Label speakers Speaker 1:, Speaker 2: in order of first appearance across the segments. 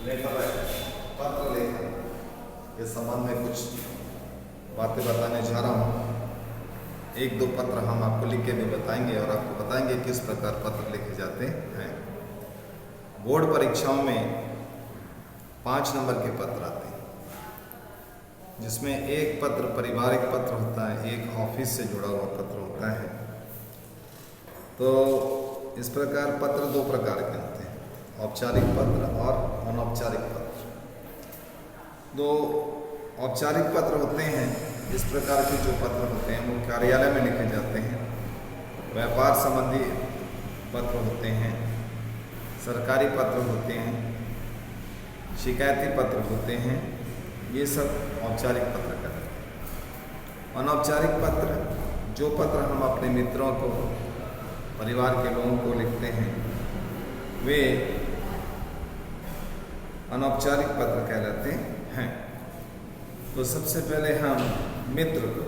Speaker 1: Letter writer, पत्र लेखन के संबंध में कुछ बातें बताने जा रहा हूँ। एक दो पत्र हम आपको लिख के भी बताएंगे और आपको बताएंगे किस प्रकार पत्र लिखे जाते हैं। बोर्ड परीक्षाओं में 5 नंबर के पत्र आते हैं, जिसमें एक पत्र पारिवारिक पत्र होता है, एक ऑफिस से जुड़ा हुआ पत्र होता है। तो इस प्रकार पत्र 2 प्रकार के होते हैं, औपचारिक पत्र और अनौपचारिक पत्र। 2 औपचारिक पत्र होते हैं, इस प्रकार के जो पत्र होते हैं वो कार्यालय में लिखे जाते हैं। व्यापार संबंधी पत्र होते हैं, सरकारी पत्र होते हैं, शिकायती पत्र होते हैं, ये सब औपचारिक पत्र कहते हैं। अनौपचारिक पत्र, जो पत्र हम अपने मित्रों को, परिवार के लोगों को लिखते हैं, वे अनौपचारिक पत्र कहलाते हैं। तो सबसे पहले हम मित्र को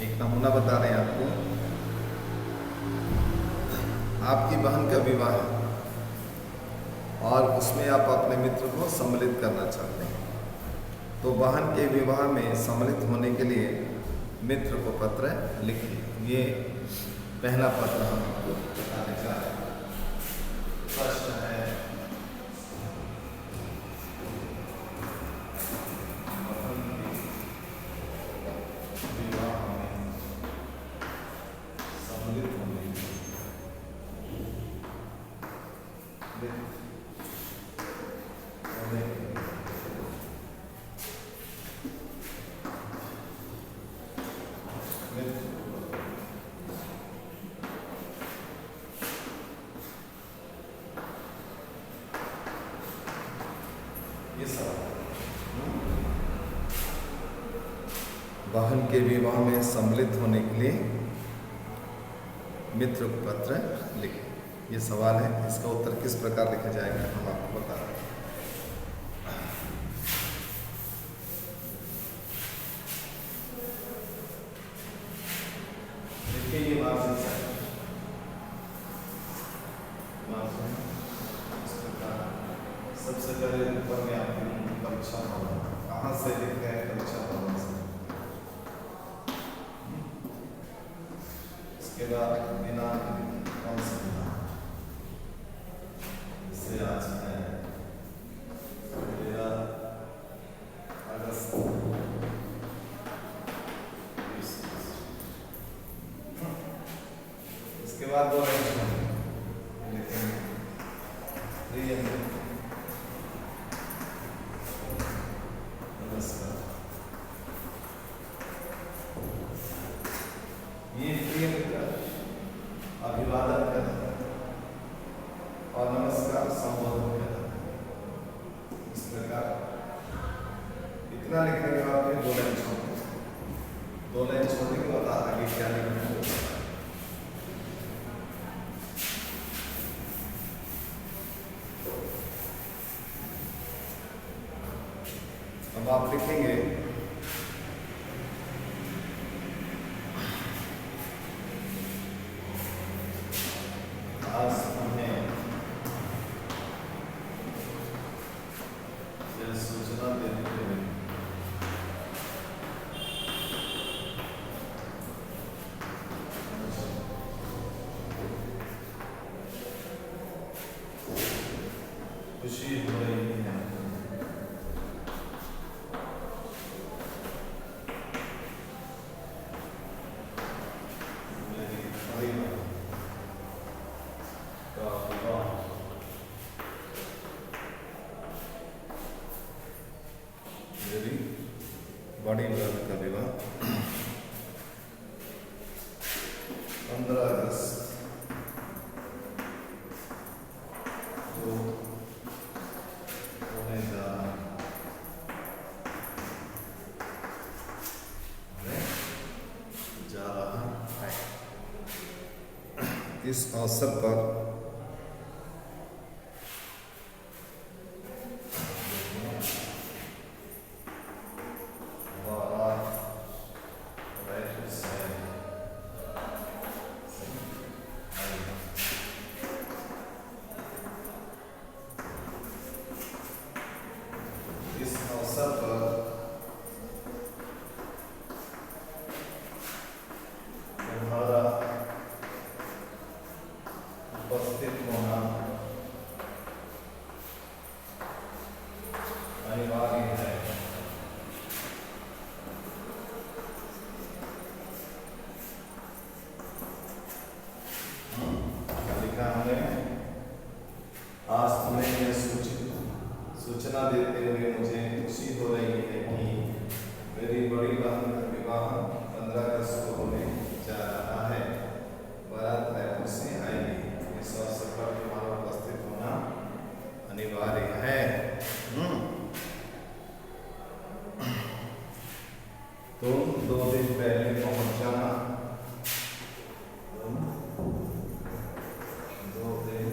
Speaker 1: एक नमूना बता रहे हैं आपको। आपकी बहन का विवाह है और उसमें आप अपने मित्र को सम्मिलित करना चाहते हैं, तो बहन के विवाह में सम्मिलित होने के लिए मित्र को पत्र लिखिए। ये पहला पत्र हम आपको बताने जा रहे हैं। प्रश्न है, ये सब बहन के विवाह में सम्मिलित होने के लिए मित्र को पत्र लिखें। ये सवाल है, इसका उत्तर किस प्रकार लिखा जाएगा हम आपको बता रहे हैं। देखिए ये मार्जिन है, सबसे पहले ऊपर में आपकी परीक्षा भवन, कहाँ से लिख रहे हैं? परीक्षा भवन से। इसके बाद दिनांक, कौन सा दिनांक? इससे आज है 13 अगस्त। इसके बाद 2 लिखेंगे ये प्रिय मित्र अभिवादन करता है और नमस्कार संबोधन करता है। इस प्रकार इतना लिखने के बाद फिर 2 लाइन छोड़ते हैं। 2 लाइन छोड़ने के बाद आगे क्या लिखना है? अब आप लिखेंगे आज हमें यह सूचना देने के लिए खुशी हो रही है। बड़ी बहन का विवाह 15 अगस्त को होने जा रहा है। इस अवसर पर उपस्थित होना अनिवार्य है। लिखा हमने, आज तुम्हें यह सूचना देते हुए मुझे खुशी हो रही है कि मेरी बड़ी बहन का विवाह 15 अगस्त को होने जा रहा है। बारात रायपुर से आएगी। इस अवसर पर तुम्हारा उपस्थित होना अनिवार्य है। तुम 2 दिन पहले पहुंच जाना। तुम 2 दिन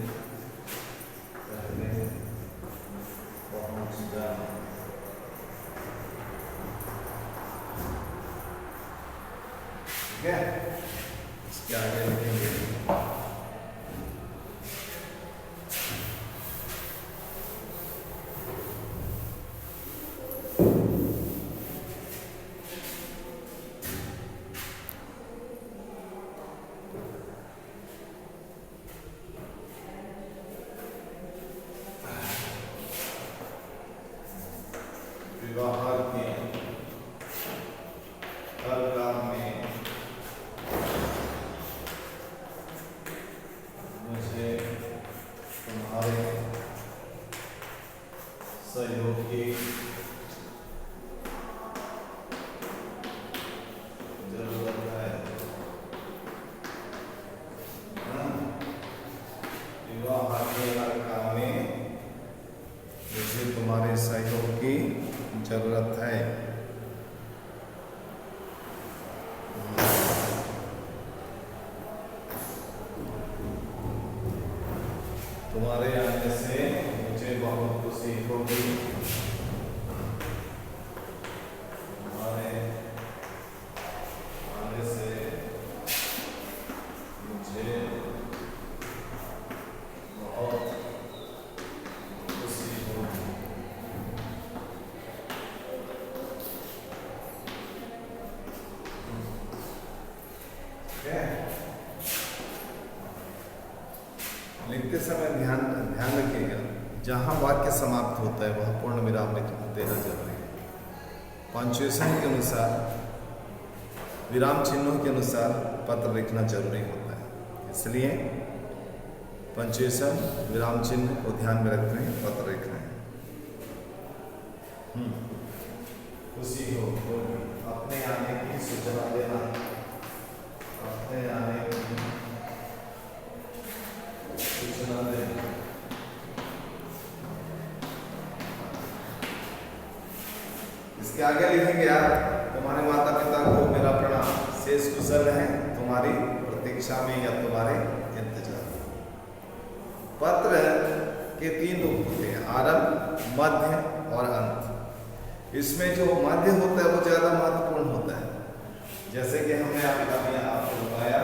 Speaker 1: पहले पहुंच जाना। ठीक है, इसके आगे लिखेंगे विवाह के हर काम में मुझे तुम्हारे सहयोग की जरूरत है। विवाह के हर काम में मुझे तुम्हारे सहयोग की जरूरत है। तुम्हारे आने से मुझे बहुत खुशी होगी। तुम्हारे आने से मुझे बहुत खुशी होगी। लिखते समय ध्यान रखिएगा, जहां वाक्य समाप्त होता है वह पूर्ण विराम देना जरूरी है। पंक्चुएशन के अनुसार, विराम चिन्हों के अनुसार पत्र लिखना जरूरी होता है, इसलिए पंक्चुएशन विराम चिन्ह को ध्यान में रखते हुए पत्र लिखना है। खुशी हो अपने आने की सूचना देना। अपने आने की सूचना देना। इसके आगे लिखेंगे आप, तुम्हारे माता पिता को मेरा प्रणाम, शेष कुशल है तुम्हारी प्रतीक्षा में या तुम्हारे इंतजार। पत्र के 3 रूप होते हैं, आरंभ, मध्य और अंत। इसमें जो मध्य होता है वो ज्यादा महत्वपूर्ण होता है। जैसे कि हमने आपको बताया,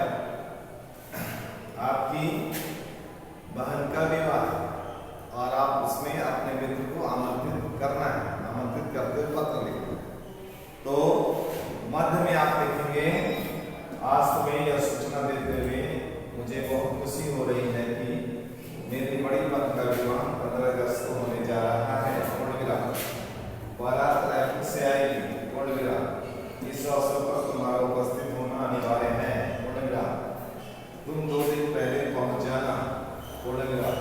Speaker 1: आपकी बहन का विवाह और आप उसमें अपने मित्र को आमंत्रित करना है, आमंत्रित करते हुए पत्र लिखना है। तो मध्य में आप लिखेंगे, आज तुम्हें यह सूचना देते हुए मुझे बहुत खुशी हो रही है कि मेरी बड़ी बहन का विवाह 15 अगस्त को होने जा रहा है। पूर्ण विराम। बारात रायपुर से आएगी। पूर्ण विराम। इस अवसर पर तुम्हारा उपस्थित होना अनिवार्य है। पूर्ण विराम। तुम 2 दिन पहले पहुंच जाना। पूर्ण विराम।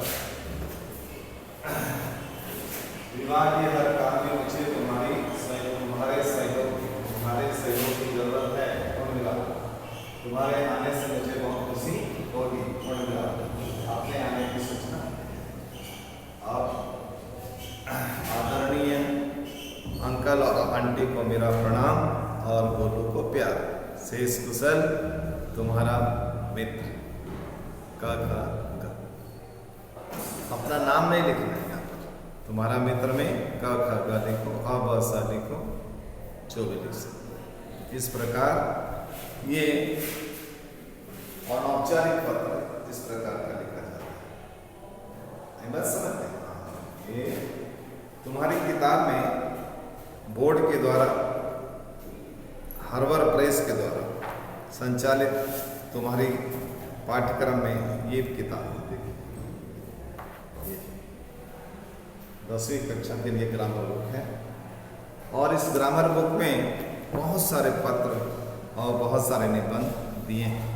Speaker 1: विवाह के हर काम में मुझे तुम्हारे सहयोग की जरूरत है। पूर्ण विराम। तुम्हारे आने से मुझे बहुत खुशी होगी। पूर्ण विराम। आपने आने की सूचना। आप आदरणीय अंकल और आंटी को मेरा प्रणाम और गोलू को प्यार। शेष कुशल तुम्हारा मित्र। का अपना नाम नहीं लिखना है यहाँ पर, तुम्हारा मित्र में क ख ग लिखो, अ ब स लिखो, जो भी लिख सकते। इस प्रकार ये अनौपचारिक पत्र इस प्रकार का लिखा जाता है। बस समझते हैं, ये तुम्हारी किताब में बोर्ड के द्वारा, हार्वर्ड प्रेस के द्वारा संचालित तुम्हारी पाठ्यक्रम में ये किताब होती है। 10वीं कक्षा के लिए ग्रामर बुक है और इस ग्रामर बुक में बहुत सारे पत्र और बहुत सारे निबंध दिए हैं।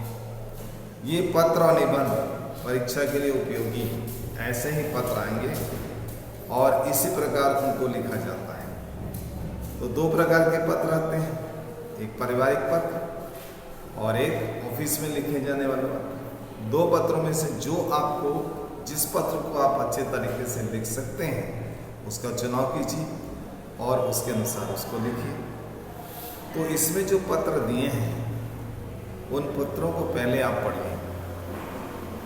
Speaker 1: ये पत्र और निबंध परीक्षा के लिए उपयोगी ऐसे ही पत्र आएंगे और इसी प्रकार उनको लिखा जाता है। तो दो प्रकार के पत्र आते हैं, एक पारिवारिक पत्र और एक ऑफिस में लिखे जाने वाले पत्र। दो पत्रों में से जो आपको जिस पत्र को आप अच्छे तरीके से लिख सकते हैं उसका चुनाव कीजिए और उसके अनुसार उसको लिखिए। तो इसमें जो पत्र दिए हैं उन पत्रों को पहले आप पढ़िए।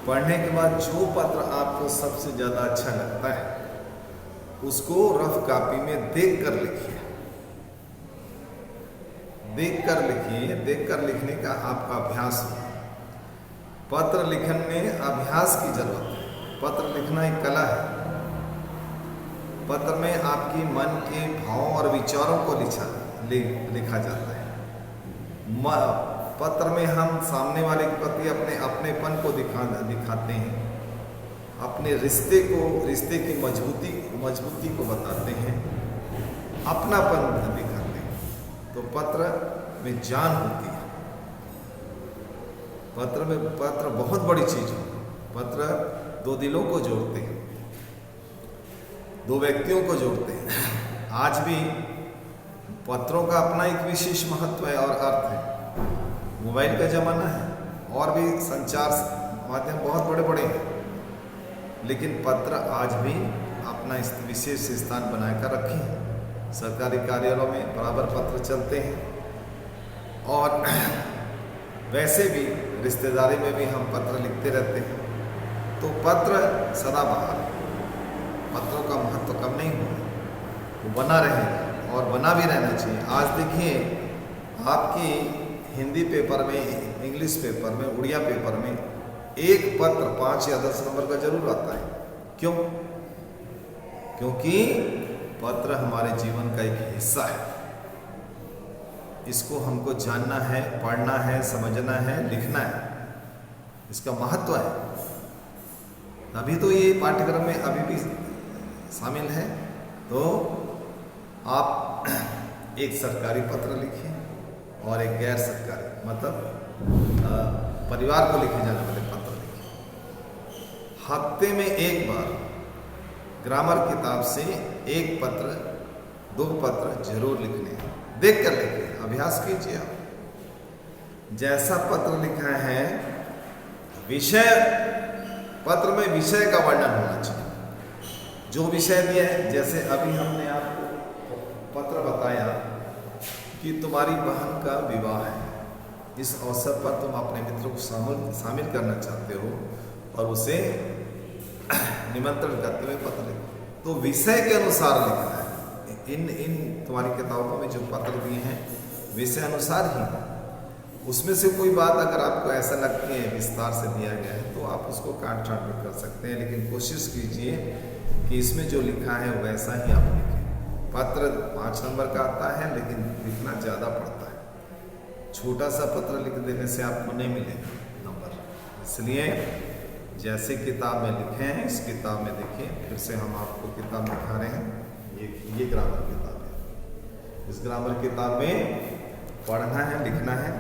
Speaker 1: पढ़ने के बाद जो पत्र आपको सबसे ज़्यादा अच्छा लगता है उसको रफ कॉपी में देख कर लिखिए। देख कर लिखने का आपका अभ्यास हो। पत्र लिखने में अभ्यास की जरूरत है। पत्र लिखना एक कला है। पत्र में आपकी मन के भावों और विचारों को लिखा जाता है। पत्र में हम सामने वाले के प्रति अपनेपन को दिखाते हैं, अपने रिश्ते की मजबूती को बताते हैं, अपनापन दिखाते हैं। तो पत्र में जान होती है। पत्र बहुत बड़ी चीज है। पत्र दो दिलों को जोड़ते हैं, दो व्यक्तियों को जोड़ते हैं। आज भी पत्रों का अपना एक विशेष महत्व है और अर्थ है। मोबाइल का जमाना है और भी संचार माध्यम बहुत बड़े बड़े हैं, लेकिन पत्र आज भी अपना इस विशेष स्थान बनाकर रखे हैं। सरकारी कार्यालयों में बराबर पत्र चलते हैं और वैसे भी रिश्तेदारी में भी हम पत्र लिखते रहते हैं। तो पत्र सदाबहार, पत्रों का महत्व कम नहीं हुआ, वो बना रहेगा और बना भी रहना चाहिए। आज देखिए आपकी हिंदी पेपर में, इंग्लिश पेपर में, उड़िया पेपर में एक पत्र 5 या 10 नंबर का जरूर आता है। क्यों? क्योंकि पत्र हमारे जीवन का एक हिस्सा है। इसको हमको जानना है, पढ़ना है, समझना है, लिखना है। इसका महत्व है। अभी तो ये पाठ्यक्रम में अभी भी शामिल है। तो आप एक सरकारी पत्र लिखिए और एक गैर सरकारी, मतलब परिवार को लिखे जाने वाले पत्र लिखिए। हफ्ते में एक बार ग्रामर किताब से एक पत्र, 2 पत्र जरूर लिखने हैं। देख कर लिखिए, अभ्यास कीजिए। आप जैसा पत्र लिखा है, पत्र में विषय का वर्णन होना चाहिए। जो विषय दिया है, जैसे अभी हमने आपको पत्र बताया कि तुम्हारी बहन का विवाह है, इस अवसर पर तुम अपने मित्रों को शामिल करना चाहते हो और उसे निमंत्रण करते हुए पत्र लिखो। तो विषय के अनुसार लिखना है। इन तुम्हारी किताबों में जो पत्र दिए हैं विषय अनुसार ही, उसमें से कोई बात अगर आपको ऐसा लगती है विस्तार से दिया गया है तो आप उसको काट छांट भी कर सकते हैं, लेकिन कोशिश कीजिए कि इसमें जो लिखा है वैसा ही आप लिखें। पत्र 5 नंबर का आता है, लेकिन लिखना ज़्यादा पड़ता है। छोटा सा पत्र लिख देने से आपको नहीं मिलेगा नंबर। इसलिए जैसे किताब में लिखे हैं, इस किताब में देखिए, फिर से हम आपको किताब दिखा रहे हैं। ये ग्रामर किताब है। इस ग्रामर किताब में पढ़ना है, लिखना है।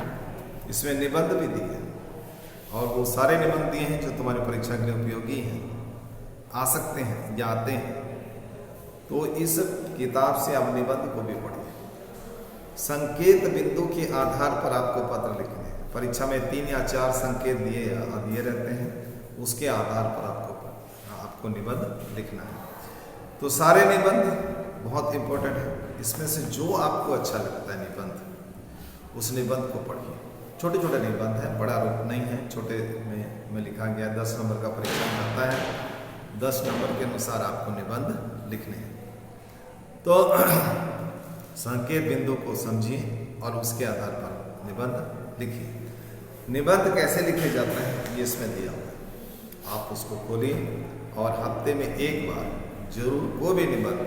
Speaker 1: इसमें निबंध भी दिए हैं और वो सारे निबंध दिए हैं जो तुम्हारी परीक्षा के लिए उपयोगी हैं, आ सकते हैं या आते हैं। तो इस किताब से आप निबंध को भी पढ़िए। संकेत बिंदु के आधार पर आपको पत्र लिखने हैं। परीक्षा में 3 या 4 संकेत दिए रहते हैं, उसके आधार पर आपको निबंध लिखना है। तो सारे निबंध बहुत इंपॉर्टेंट है। इसमें से जो आपको अच्छा लगता है निबंध, उस निबंध को पढ़िए। छोटे छोटे निबंध हैं, बड़ा रूप नहीं है। छोटे में लिखा गया 10 नंबर का परीक्षा में आता है। 10 नंबर के अनुसार आपको निबंध लिखने हैं। तो संकेत बिंदु को समझिए और उसके आधार पर निबंध लिखिए। निबंध कैसे लिखे जाते हैं ये इसमें दिया हुआ है। आप उसको खोलिए और हफ्ते में एक बार जरूर कोई भी निबंध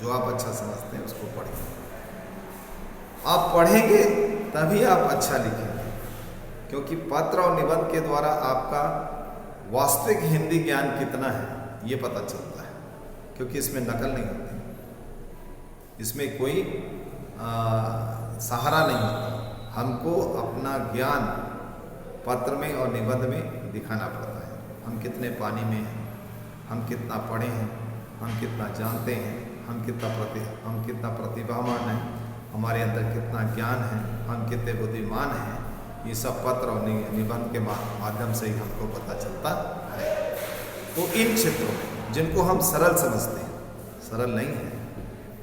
Speaker 1: जो आप अच्छा समझते हैं उसको पढ़िए। आप पढ़ेंगे तभी आप अच्छा लिखेंगे, क्योंकि पत्र और निबंध के द्वारा आपका वास्तविक हिंदी ज्ञान कितना है ये पता चलता है। क्योंकि इसमें नकल नहीं होती, इसमें कोई सहारा नहीं होता। हमको अपना ज्ञान पत्र में और निबंध में दिखाना पड़ता है। हम कितने पानी में हैं, हम कितना पढ़े हैं, हम कितना जानते हैं, हम कितना प्रतिभावान हैं, हमारे अंदर कितना ज्ञान है, हम कितने बुद्धिमान हैं, ये सब पत्र और निबंध के माध्यम से ही हमको पता चलता है। तो इन क्षेत्रों में जिनको हम सरल समझते हैं, सरल नहीं है,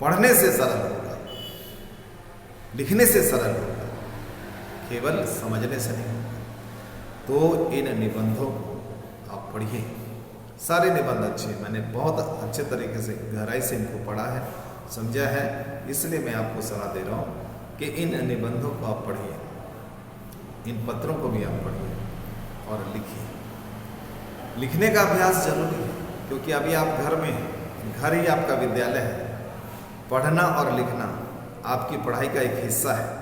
Speaker 1: पढ़ने से सरल होगा, लिखने से सरल होगा, केवल समझने से नहीं होगा। तो इन निबंधों को आप पढ़िए। सारे निबंध अच्छे, मैंने बहुत अच्छे तरीके से गहराई से इनको पढ़ा है, समझा है, इसलिए मैं आपको सलाह दे रहा हूँ कि इन निबंधों को आप पढ़िए, इन पत्रों को भी आप पढ़िए और लिखिए। लिखने का अभ्यास जरूरी है, क्योंकि अभी आप घर में हैं, घर ही आपका विद्यालय है। पढ़ना और लिखना आपकी पढ़ाई का एक हिस्सा है।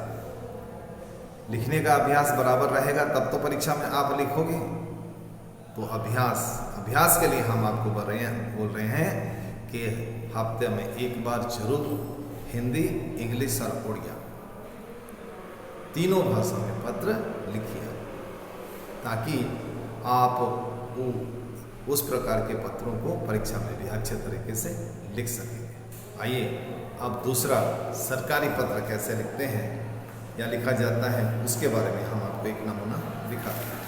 Speaker 1: लिखने का अभ्यास बराबर रहेगा तब तो परीक्षा में आप लिखोगे। तो अभ्यास के लिए हम आपको बोल रहे हैं कि हफ्ते में एक बार जरूर हिंदी, इंग्लिश और उड़िया तीनों भाषा में पत्र लिखिए, ताकि आप उस प्रकार के पत्रों को परीक्षा में भी अच्छे तरीके से लिख सकेंगे। आइए अब दूसरा सरकारी पत्र कैसे लिखते हैं या लिखा जाता है, उसके बारे में हम आपको एक नमूना दिखाते हैं।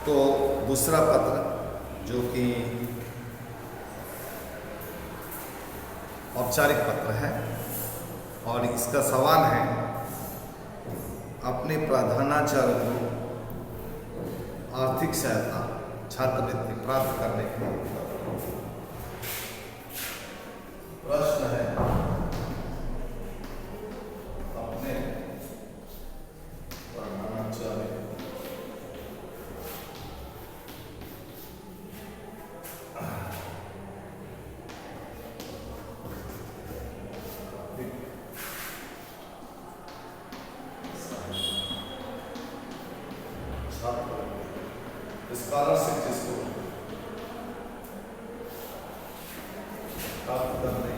Speaker 1: तो दूसरा पत्र जो कि औपचारिक पत्र है और इसका सवाल है, अपने प्रधानाचार्य को आर्थिक सहायता छात्रवृत्ति प्राप्त करने के लिए प्रश्न है, अपने प्रधानाचार्य स्कॉलरशिप जिसको प्राप्त करने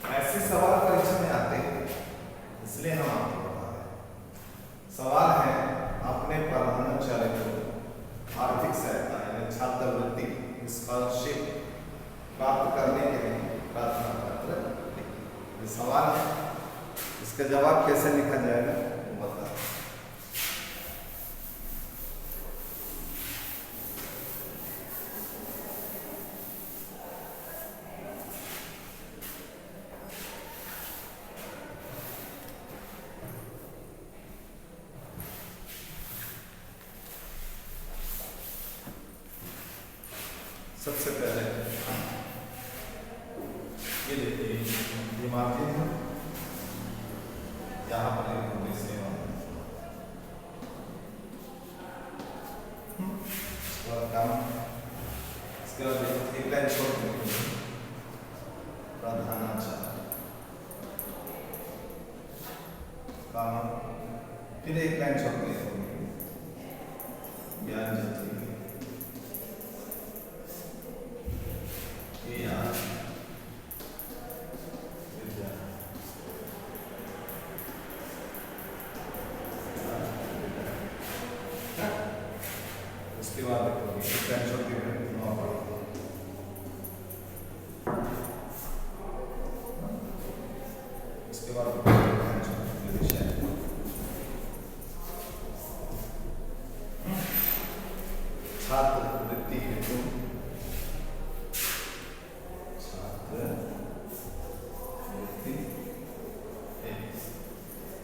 Speaker 1: ऐसे सवाल परीक्षा में आते हैं, इसलिए हम आपको बता रहे हैं। सवाल है, अपने प्रधानाचार्य को आर्थिक सहायता यानी छात्रवृत्ति स्कॉलरशिप प्राप्त करने के लिए प्रार्थना पत्र लिखें। ये सवाल है, इसका जवाब कैसे लिखा जाएगा बता। सबसे पहले ये देखिए, ये मार्जिन है, यहाँ पर लिखूंगे सेवा, काम, इसके बाद एक लाइन छोड़ देंगे प्रधानाचार्य काम, फिर एक लाइन छोड़ देंगे ज्ञान जति स्क्रीनशॉट भी इसके बाद छात्र वृत्ति हेतु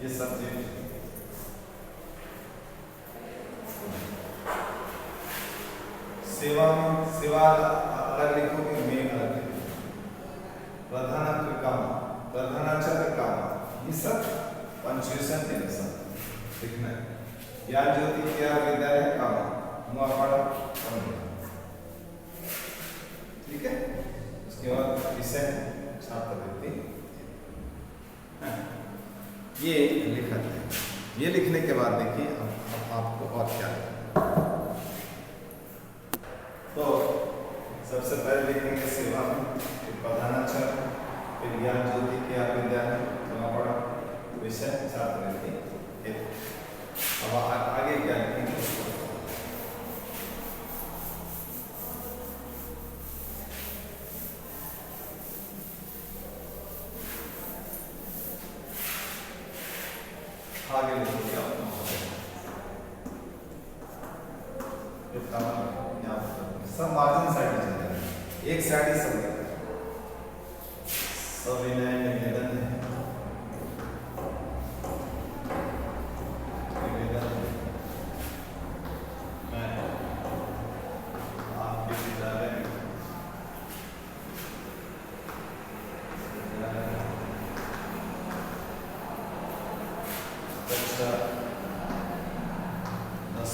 Speaker 1: ये सब्जेक्ट सेवा अलग लिखोगे, में अलग लिखोगे। प्रधानाचा काम ये सब पंचुएशन के अनुसार लिखना है। ज्ञान ज्योति क्या विद्यालय काम मुआफड़ा, ठीक है। उसके बाद विषय छात्रवृत्ति, ये लिखा है। ये लिखने के बाद देखिए अब आपको और क्या है। तो सबसे पहले लिखेंगे सेवा में, फिर प्रधानाचार, फिर ज्ञान ज्योति क्या विद्यालय पड़ा, विषय छात्रवृत्ति। अब आगे क्या लिखेंगे उसको आगे लिखो क्या सब मार्जिन साइड में चल जाए, एक साइड ही सब सविनय निवेदन है, मैं आपके विद्यालय में कक्षा 10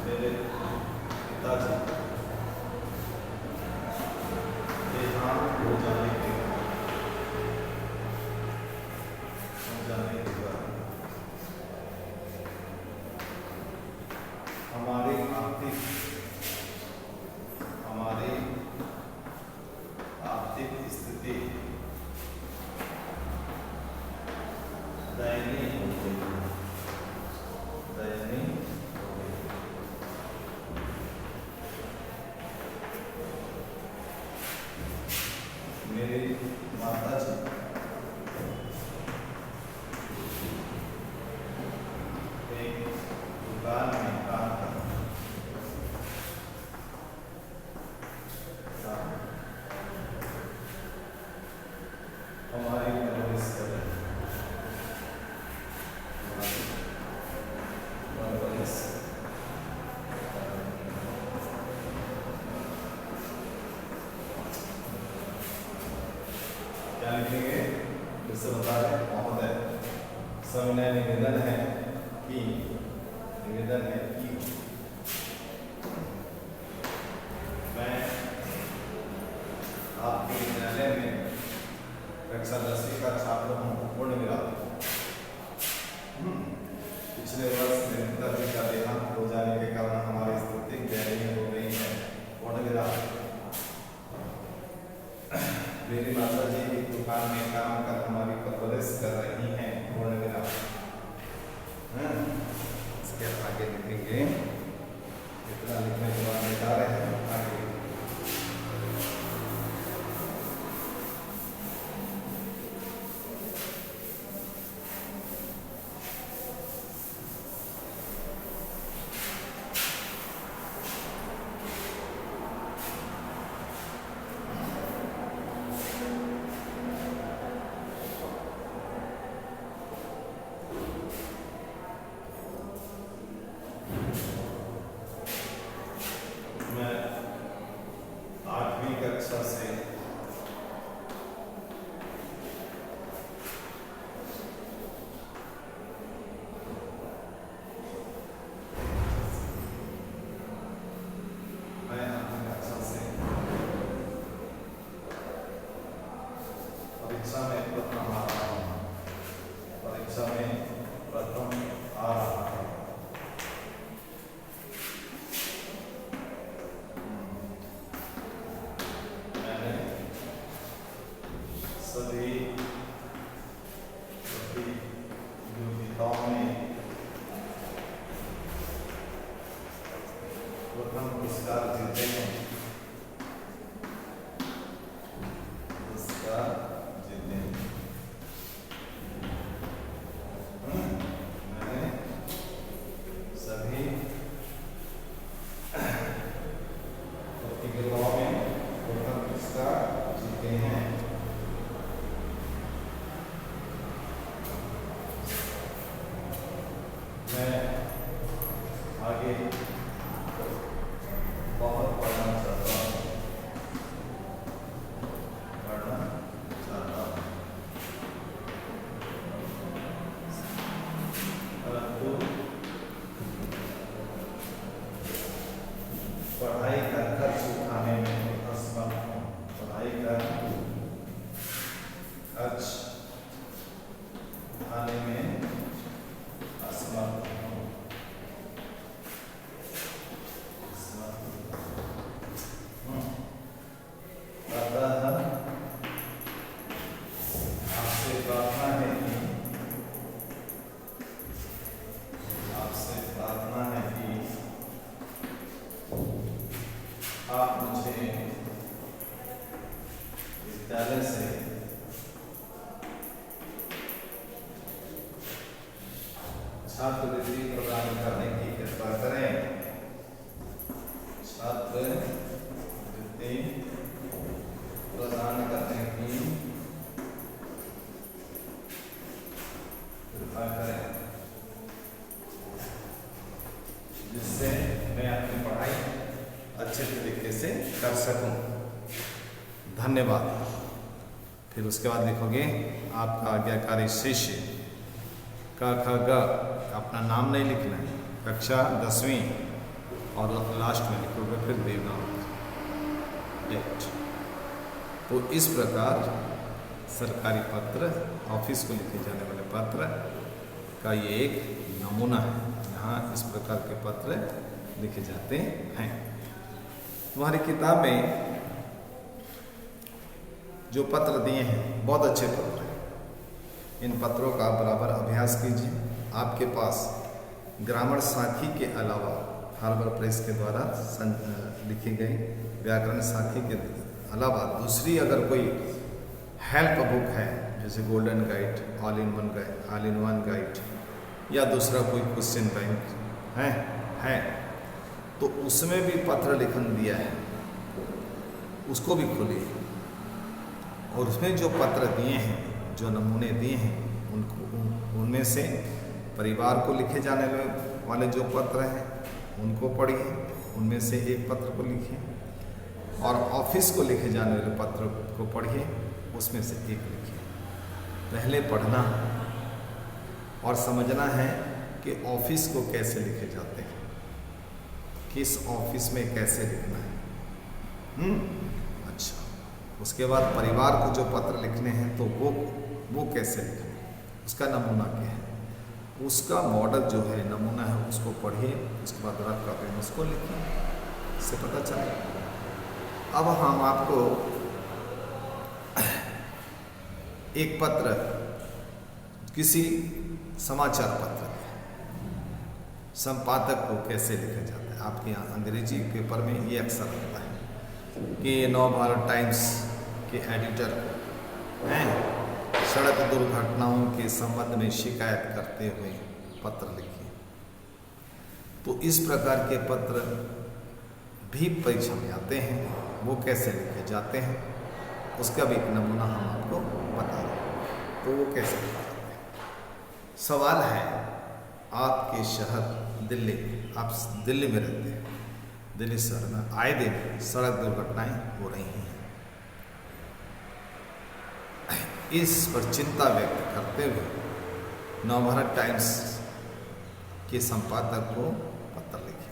Speaker 1: मेरे पिताजी देहांत हो जाने के बाद हमारी आर्थिक स्थिति दयनीय हो गई। मेरी माताजी एक दुकान में काम करती, हमारी परवरिश कर रही, क्या लिखेंगे इससे बता रहे महोदय, सविनय निवेदन है कि मैं आपके विद्यालय में कक्षा 10वीं का छात्र हूँ, पूर्ण विराम। पिछले वर्ष मेरे पिताजी का देहांत हो जाने के कारण हमारी स्थिति दयनीय हो गई है, पूर्ण विराम। मेरी माता जी एक दुकान में काम कर हमारी परवरिश कर रही हैं, पूर्ण विराम। इसके आगे लिखेंगे, इतना लिखने के बाद बता रहे हैं आगे कक्षा से परीक्षा में प्रथम आ रहा हूँ। परीक्षा में प्रथम आ रहा है। मैंने सभी प्रतियोगिताओं में प्रथम पुरस्कार जीते हैं। पुरस्कार जीते हैं। मैंने सभी प्रतियोगिताओं में प्रथम पुरस्कार जीते हैं। मैं आगे बहुत पढ़ना चाहता हूँ, परंतु पढ़ाई का खर्च उठाने में असमर्थ हूँ। पढ़ाई का खर्च उठाने में असमर्थ हूँ। आपसे प्रार्थना है कि आप मुझे विद्यालय से छात्रवृत्ति प्रदान करने की कृपा करें। छात्रवृत्ति प्रदान करने की कृपा करें, जिससे मैं अपनी पढ़ाई अच्छे तरीके से कर सकूं। धन्यवाद। फिर उसके बाद लिखोगे आपका आज्ञाकारी शिष्य। क ख ग अपना नाम नहीं लिखना है, कक्षा 10वीं और लास्ट में लिखोगे फिर देवनाम। तो इस प्रकार सरकारी पत्र, ऑफिस को लिखे जाने वाले पत्र का ये एक नमूना है। यहाँ इस प्रकार के पत्र लिखे जाते हैं। तुम्हारी किताब में जो पत्र दिए हैं बहुत अच्छे पत्र हैं। इन पत्रों का बराबर अभ्यास कीजिए। आपके पास ग्रामर साखी के अलावा हार्बर प्रेस के द्वारा लिखी गई व्याकरण साखी के अलावा दूसरी अगर कोई हेल्प बुक है, जैसे golden guide, all in one guide, या दूसरा कोई क्वेश्चन बैंक है तो उसमें भी पत्र लिखन दिया है, उसको भी खोलिए और उसमें जो पत्र दिए हैं, जो नमूने दिए हैं, उनमें से परिवार को लिखे जाने वाले जो पत्र हैं उनको पढ़िए, उनमें से एक पत्र को लिखिए, और ऑफिस को लिखे जाने वाले पत्र को पढ़िए, उसमें से एक लिखिए। पहले पढ़ना और समझना है कि ऑफिस को कैसे लिखे जाते हैं, किस ऑफिस में कैसे लिखना है। अच्छा, उसके बाद परिवार को जो पत्र लिखने हैं तो वो कैसे लिखना है, उसका नमूना क्या है, उसका मॉडल जो है, नमूना है, उसको पढ़िए। उसके बाद रफ कॉपी में उसको लिखिए, इससे पता चलेगा। अब हम आपको एक पत्र, किसी समाचार पत्र संपादक को कैसे लिखा जाता है, आपके यहाँ अंग्रेजी पेपर में ये अक्सर होता है कि नवभारत टाइम्स के एडिटर हैं सड़क दुर्घटनाओं के संबंध में शिकायत करते हुए पत्र लिखिए। तो इस प्रकार के पत्र भी परीक्षा में आते हैं, वो कैसे लिखे जाते हैं उसका भी एक नमूना हम आपको बता रहे हैं। तो वो कैसे लिखे जाते हैं। सवाल है, आपके शहर दिल्ली, आप दिल्ली में रहते हैं, दिल्ली शहर में आए दिन सड़क दुर्घटनाएं हो रही हैं। इस पर चिंता व्यक्त करते हुए नवभारत टाइम्स के संपादक को पत्र लिखे।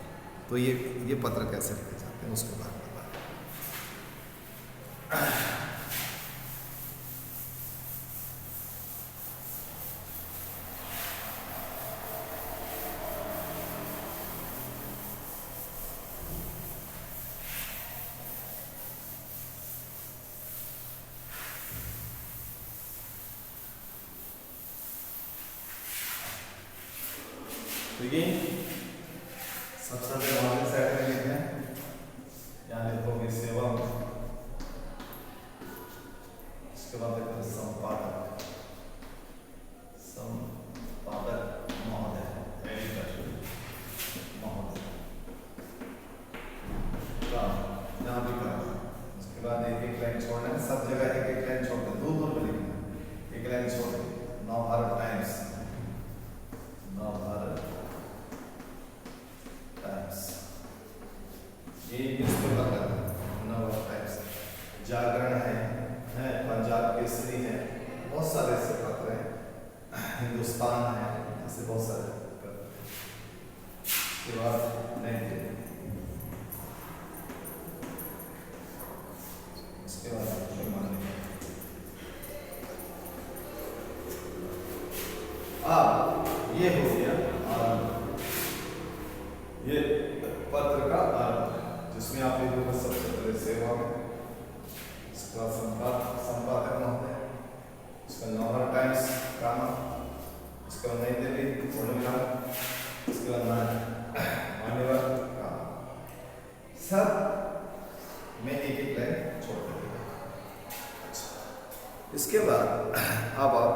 Speaker 1: तो ये पत्र कैसे लिखे जाते हैं उसके बारे में बता। ये सबसे पहले साइड में लिखना है, यहाँ लिखोगे सेवा में, इसके बाद लिखो संपादक, संपादक महोदय, एडिटर महोदय, यहाँ भी करना। उसके बाद एक लाइन छोड़ना है, सब जगह एक लाइन छोड़ दो, दूर दूर में लिखना है, एक लाइन छोड़ दो। नवभारत टाइम्स, नवभारत टाइम्स, ये न्यूज़पेपर का नवभारत टाइम्स, जागरण है, पंजाब केसरी है, बहुत सारे ऐसे पत्र हैं, हिंदुस्तान है, ऐसे बहुत सारे पत्र। उसके बाद नहीं, उसके बाद ये हो गया ये पत्र का अर्थ, जिसमें आप लिखोगे सबसे पहले सेवा में, इसका संपादक महोदय, इसका नवभारत टाइम्स का नाम, इसके बाद नई दिल्ली पूर्णिमा, इसके बाद मान्यवर का, सब में एक एक लाइन छोड़ देंगे। इसके बाद अब आप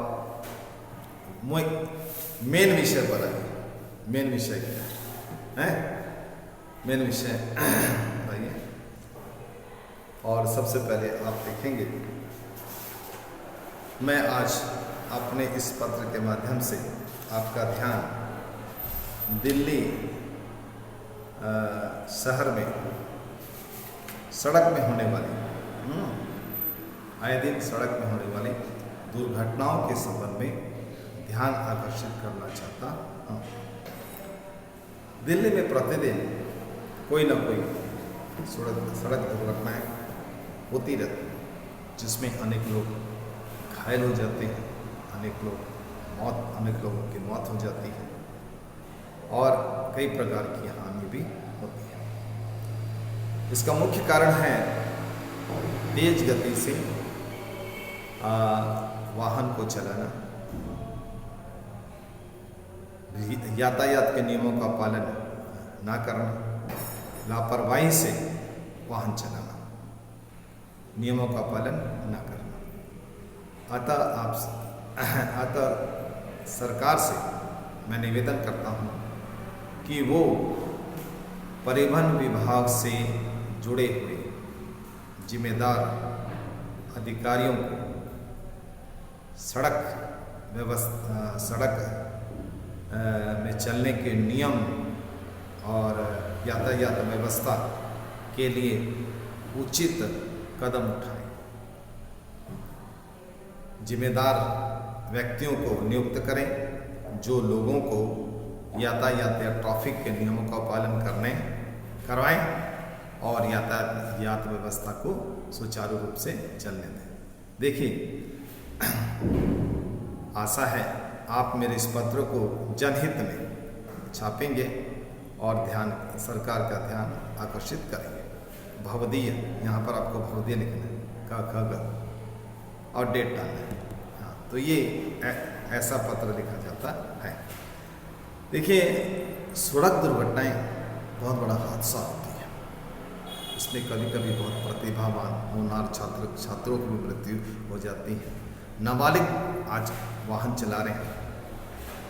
Speaker 1: मेन विषय पर आइए। मेन विषय क्या है? मेन विषय आइए, और सबसे पहले आप देखेंगे, मैं आज अपने इस पत्र के माध्यम से आपका ध्यान दिल्ली शहर में सड़क में होने वाली आए दिन सड़क में होने वाली दुर्घटनाओं के संबंध में ध्यान आकर्षित करना चाहता हूँ। दिल्ली में प्रतिदिन कोई ना कोई सड़क दुर्घटनाएं होती रहती हैं, जिसमें अनेक लोग घायल हो जाते हैं, अनेक लोगों की मौत हो जाती है और कई प्रकार की हानि भी होती है। इसका मुख्य कारण है तेज गति से वाहन को चलाना, यातायात के नियमों का पालन ना करना, लापरवाही से वाहन चलाना, नियमों का पालन ना करना। अतः सरकार से मैं निवेदन करता हूँ कि वो परिवहन विभाग से जुड़े हुए जिम्मेदार अधिकारियों को सड़क में चलने के नियम और यातायात व्यवस्था के लिए उचित कदम उठाएं। जिम्मेदार व्यक्तियों को नियुक्त करें जो लोगों को यातायात या ट्रैफिक के नियमों का पालन करवाएं और यातायात व्यवस्था को सुचारू रूप से चलने दें। देखिए, आशा है आप मेरे इस पत्र को जनहित में छापेंगे और सरकार का ध्यान आकर्षित करेंगे। भवदीय, यहाँ पर आपको भवदीय लिखना है, क और डेट डालना है। हाँ, तो ये ऐसा पत्र लिखा जाता है। देखिए, सड़क दुर्घटनाएं बहुत बड़ा हादसा होती है। इसमें कभी कभी बहुत प्रतिभावान होनहार छात्रों की भी मृत्यु हो जाती है। नाबालिग आज वाहन चला रहे हैं,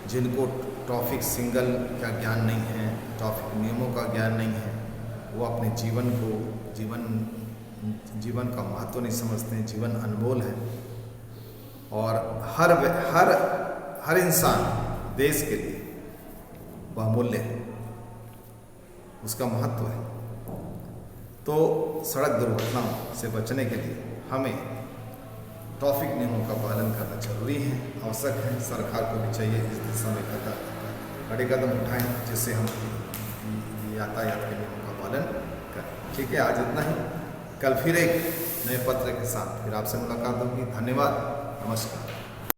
Speaker 1: जिनको ट्रैफिक सिग्नल का ज्ञान नहीं है, ट्रैफिक नियमों का ज्ञान नहीं है, वो अपने जीवन का महत्व नहीं समझते हैं। जीवन अनमोल है और हर इंसान देश के लिए बहुमूल्य है, उसका महत्व है। तो सड़क दुर्घटनाओं से बचने के लिए हमें ट्रैफिक नियमों का पालन करना जरूरी है, आवश्यक है। सरकार को भी चाहिए इस दिशा में कड़े कदम उठाएं, जिससे हम यातायात के नियमों का पालन करें। ठीक है, आज इतना ही। कल फिर एक नए पत्र के साथ फिर आपसे मुलाकात होगी। धन्यवाद, नमस्कार।